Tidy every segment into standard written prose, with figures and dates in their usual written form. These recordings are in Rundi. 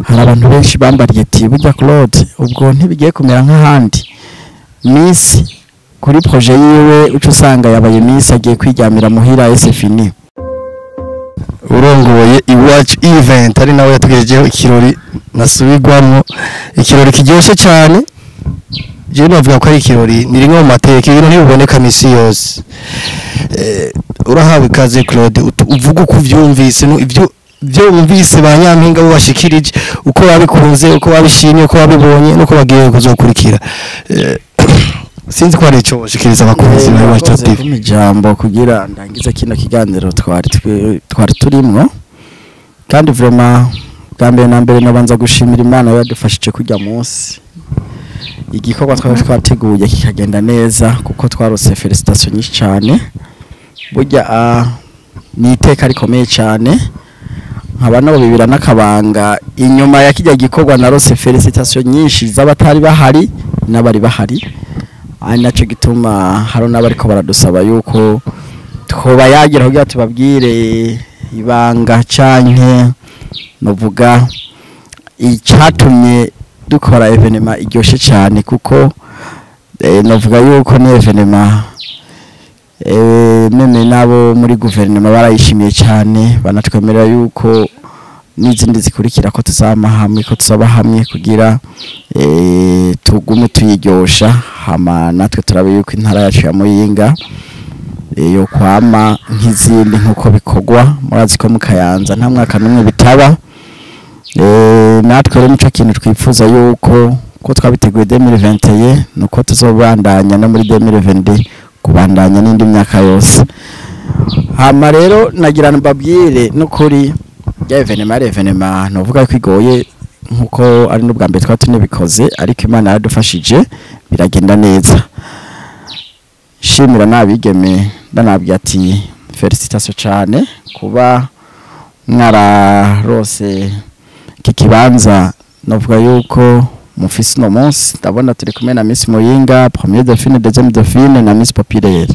hari abantu benshi bambariye ati burya Claude ubwo ntibigiye kumera nk'ahandi Miss kuri projet yiwe uco usanga yabaye Miss agiye kwijyamira muhira SFini urongoye iwacu event ari nawe yatugejejeho ikirori nasubirwamo ikirori kiryoshe cyane je navuga ko ari ikirori ni rimwe mu mateka ibintu ntibiboneka misi yose urahawe ikaze Claude uvuga uko uvyumvise no ivyo wumvise ba Nyampinga bashikirije uko babikunze uko babishimye uko babibonye nuko bagiye kuzokurikira sinzi ko ari ico bashikiriza abakunzi ba Iwacu TV ijambo kugira ndangiza kino kiganiro twari turimwo kandi vraiment bwambere na mbere nabanza gushimira Imana yadufashije kujya munsi igikorwa twateguye kikagenda neza kuko twarose felicitation nyinshi cyane burya ni iteka rikomeye cyane nkaba nabo bibira nakabanga inyuma ya kijya gikorwa narose felicitation nyinshi z'abatari bahari n'abari bahari ari naco gituma haro n'abariko baradusaba yuko twoba yagira kugira tubabwire ibanga canke novuga icyatumye dukora evenema iryoshe cyane kuko novuga yuko ni evenema meme nabo muri guverinoma barayishimiye cyane banatwemerera yuko n'izindi zikurikira ko tuzama hamwe ko tuzaba hamwe kugira tugume tuyiryosha hama natwe turabe yuko intara yacu ya Muyinga yo kwama nk'izindi nkuko bikogwa murazi ko mu Kayanza nta mwaka numwe bitaba natwe rero nico kintu twifuza yuko ko twabiteguye 2021 nuko tuzobandanya no muri 2022 kubandanya n'indi myaka yose hama rero nagira mbabwire n'ukuri ya evenema novuga ko igoye nkuko ari n'ubwa mbere twatunibikoze ariko Imana yaradufashije biragenda neza shimira nabigeme ndanabwiye ati felicitation cyane kuba mwararose kikibanza novuga yuko mufisi no munsi ndabona turi kumwe na Miss Muyinga premier dauphine deuxième dauphine na Miss Populaire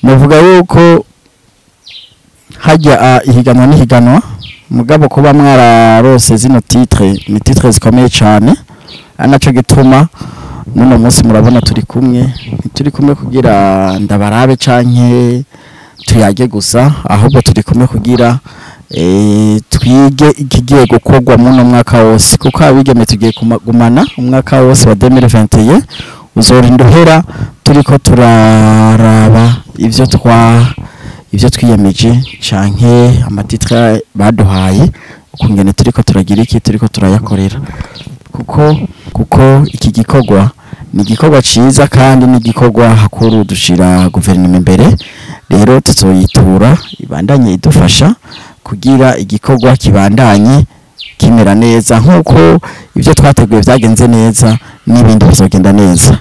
novuga yuko hajya ihiganwa n'ihiganwa mugabo kuba mwararose zino titre ni titre zikomeye cyane anaco gituma nuno munsi murabona turi kumwe kugira ndabarabe canke tuyage gusa ahubwo turi kumwe kugira twige ikigiye gukorwa muno mwaka wose kuko abigeme tugiye kumagumana umwaka wose wa 2021 uzorinda uhera turiko turaraba ivyo twiyemeje canke amatitre baduhaye ukungene turiko turagira iki turiko turayakorera kuko iki gikorwa ni gikorwa ciza kandi ni gikorwa hakuru dushira guverinoma imbere rero tuzoyitura ibandanye idufasha kugira igikorwa kibandanye kimera neza nkuko ivyo twateguye vyagenze neza n'ibindi bizogenda neza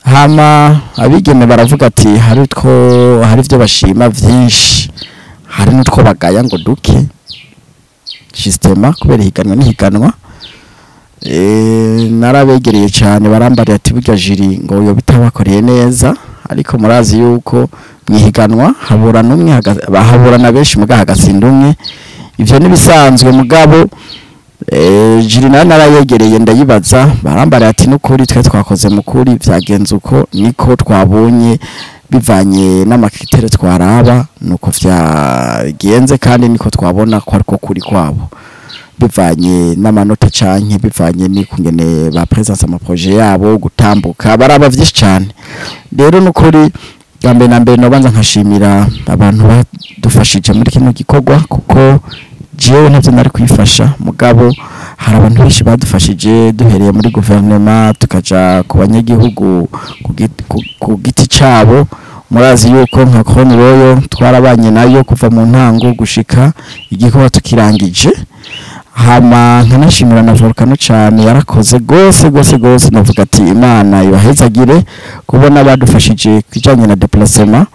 hama abigeme baravuga ati hari ivyo bashima vyinshi hari n'utwo bagaya ngo duke systema kubera higanwa narabegereye cyane barambariye ati burya jiri ngo yo bitabakoreye neza ariko murazi yuko mwihiganwa habura numwe bahabura na benshi muga hagasinda umwe ivyo nibisanzwe mugabo jiri narayegereye ndayibaza barambariye ati n'ukuri twe twakoze mukuri vyagenze uko niko twabonye bivanye n'amakritere twaraba nuko vyagenze kandi niko twabona ko ariko kuri kwabo bivanye n'amanota canke bivanye n'ikungene ba presence ama projet yabo gutambuka baraba vyinshi cyane rero n'ukuri gambe na mbere no banza nkashimira abantu badufashije muri kino gikorwa kuko jewe ntavyo nari kwifasha mugabo hari abantu benshi badufashije duhereye muri guverinoma tukaja ku banyagihugu ku giti cabo murazi yuko nka Crown Royal twarabanye nayo kuva mu ntango gushika igikorwa tukirangije hama nkanashimira na Volcano cyane yarakoze gose navuga ati Imana ibahezagire kubona badufashije kwijanye na déplacement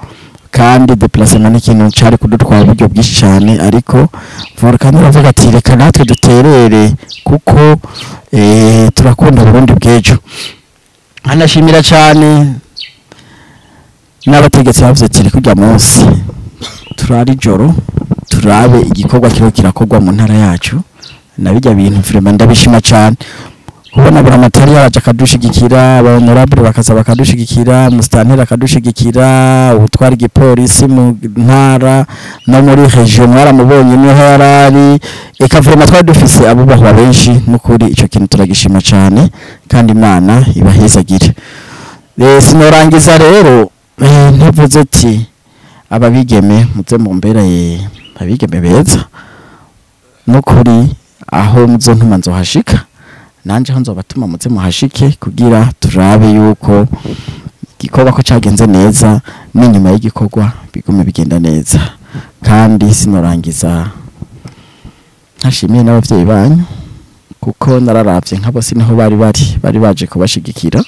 kandi déplacement n'ikintu cyari kudutwara uburyo bwinshi cyane ariko Volcano aravuga ati reka natwe duterere kuko turakunda Burundi bwejo anashimira cyane n'abategetsi bavuze ati kujya munsi turari joro turabe igikorwa kiro kirakorwa mu ntara yacu nabijya bintu vraiment ndabishima cyane kubona buramatari yaje akadushigikira honorable bakaza bakadushigikira mustantera akadushigikira ubutwara igipolisi mu ntara no muri region mwaramubonye niho yarari eka vraiment twari dufise abubahwa benshi n'ukuri ico kintu turagishima cyane kandi Imana ibahezagire sinorangiza rero ntavuze ati ababigeme muze mumbereye abigeme beza n'ukuri aho muzo ntuma nzohashika nanje hanzo batuma muze muhashike kugira turabe yuko igikorwa ko cagenze neza n'inyuma y'igikorwa bigume bigenda neza kandi sinorangiza ntashimiye n'abavyeyi banyu kuko nararavye nkabo siniho bari baje kubashigikira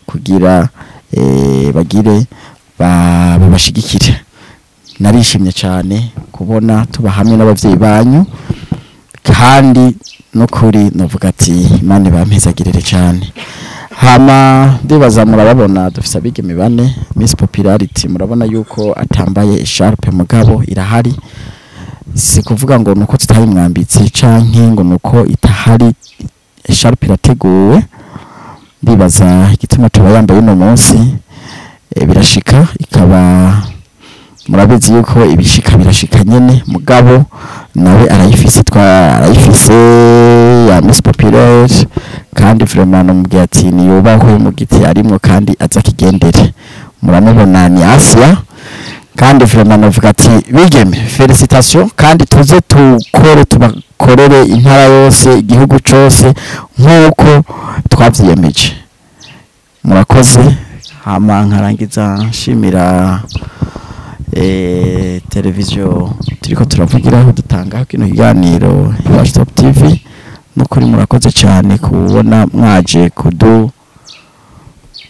kugira bagire babashigikire narishimye cyane kubona tuba hamwe n'abavyeyi banyu kandi nukuri navuga ati Imana bampezagirire cyane hama ndibaza murababona dufise abigeme bane Miss Popularity murabona yuko atambaye sharpe mugabo irahari si kuvuga ngo nuko tutari mwambitse canke ngo nuko itahari sharpe irateguwe ndibaza igituma tuba yambaye no munsi birashika ikaba murabizi yuko ibishika birashika nyene mugabo nawe arayifise ya Miss Popular kandi vraiment umubwiye ati niyubahwe mu giti arimo kandi aza kigendere muramubona ni Asia kandi vraiment navuga ati bigeme félicitations kandi tuze tubakorere intara yose igihugu cyose nkuko twavyiyemeje murakoze hama nkarangiza nshimira televiziyo turiko turavugiraho dutanga kino kiganiro Iwacu Top TV nukuri murakoze cyane kubona mwaje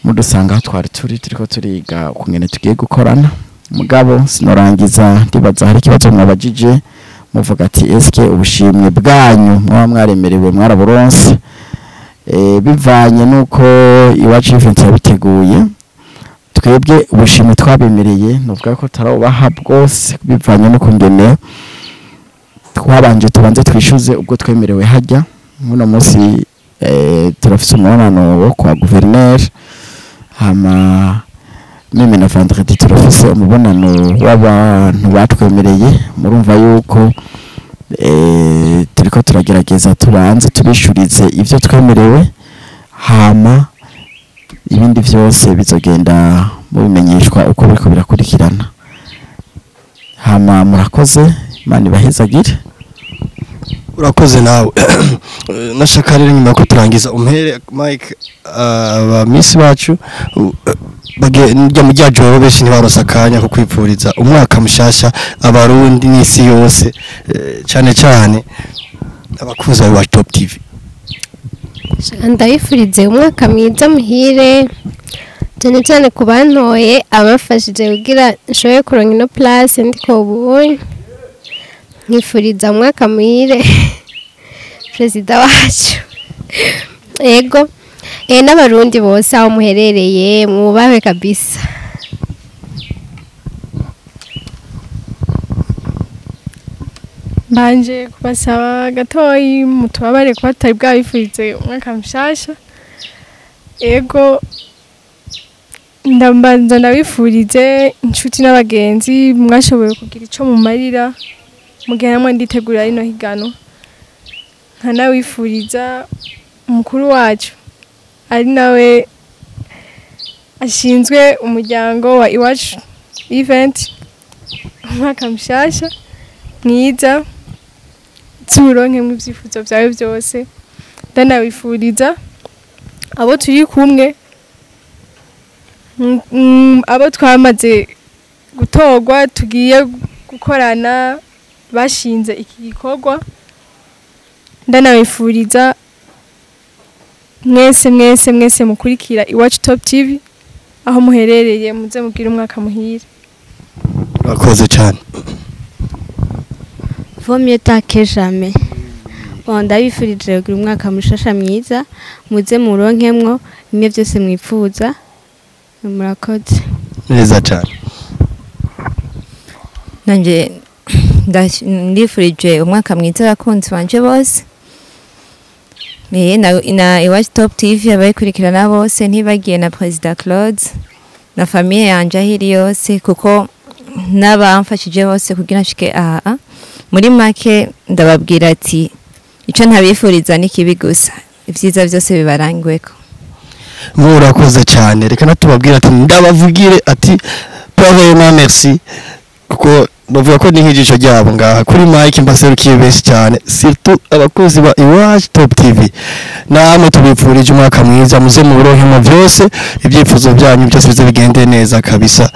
mudusanga aho twari turiko turiga kungene tugiye gukorana mugabo sinorangiza ndibaza hari ikibazo mwabajije muvuga ati eske ubushimwe bwanyu mwaba mwaremerewe mwaraburonse bivanye nuko Iwacu Event yabiteguye twebwe ubushimwe twabemereye nuvuga ko tarabaha bwose bivanye no kungene twabanje tubanze twishuze ubwo twemerewe hajya muno munsi turafise umubonano wo kwa gouverneur hama meme na vendredi turafise umubonano w'abantu batwemereye murumva yuko turiko turagerageza tubanze tubishurize ivyo twemerewe hama ibindi byose bizogenda mubimenyeshwa uko biriko birakurikirana hama murakoze Imana ibahezagire urakoze nawe nashaka rero nyuma ko turangiza umhere Mike aba Miss bacu njya mu ryajoro benshi ntibarosa akanya ko kwipfuriza umwaka mushasha abarundi n'isi yose cyane cyane abakunzi ba Top TV ndabifurize umwaka mwiza muhire cyane cyane ku bantoye abafashije kugira nshoboye kuronka ino place ndiko ubunye nkifuriza umwaka muhire perezida wacu yego n'abarundi bose aho muherereye mwubahe kabisa banje kubasaba gatoyi mutubabare kuba tutari bwabifurize umwaka mushasha ego ndambanza ndabifurize inshuti n'abagenzi mwashoboye kugira ico mumarira mugihe namwe nditegurira rino higano nkanawifuriza umukuru wacu ari nawe ashinzwe umuryango wa Iwacu Event umwaka mushasha mwiza turonke mu byifuzo byawe byose ndanabifuriza abo turi kumwe abo twamaze gutorwa tugiye gukorana bashinze iki gikorwa ndanabifuriza mwese mukurikira Iwacu Top TV aho muherereye muze mugira umwaka muhire urakoze cyane vaut mieux tard que jamais ndabifurije kugira umwaka mushasha mwiza muze muronkemwo bimwe byose mwifuza murakoze neza cyane nanje ndifurije umwaka mwiza abakunzi banje bose na Iwacu Top TV abayikurikirana bose ntibagiye na President Claude na famille yanje ahiri yose kuko n'abamfashije bose kugira nshike aha muri make ndababwira ati ico ntabifuriza ni kibi gusa ivyiza byose bibarangweko. Murakoze cyane reka natubabwira ati ndabavugire ati vraiment merci kuko bavuga ko ni nk'ijisho ryabo ngaha kuri Mike mbaserukiye benshi cyane surtout abakozi ba Iwacu Top TV namwe tubipfurije umwaka mwiza muze mu buronkemo byose ibyifuzo byanyu byose bize bigende neza kabisa.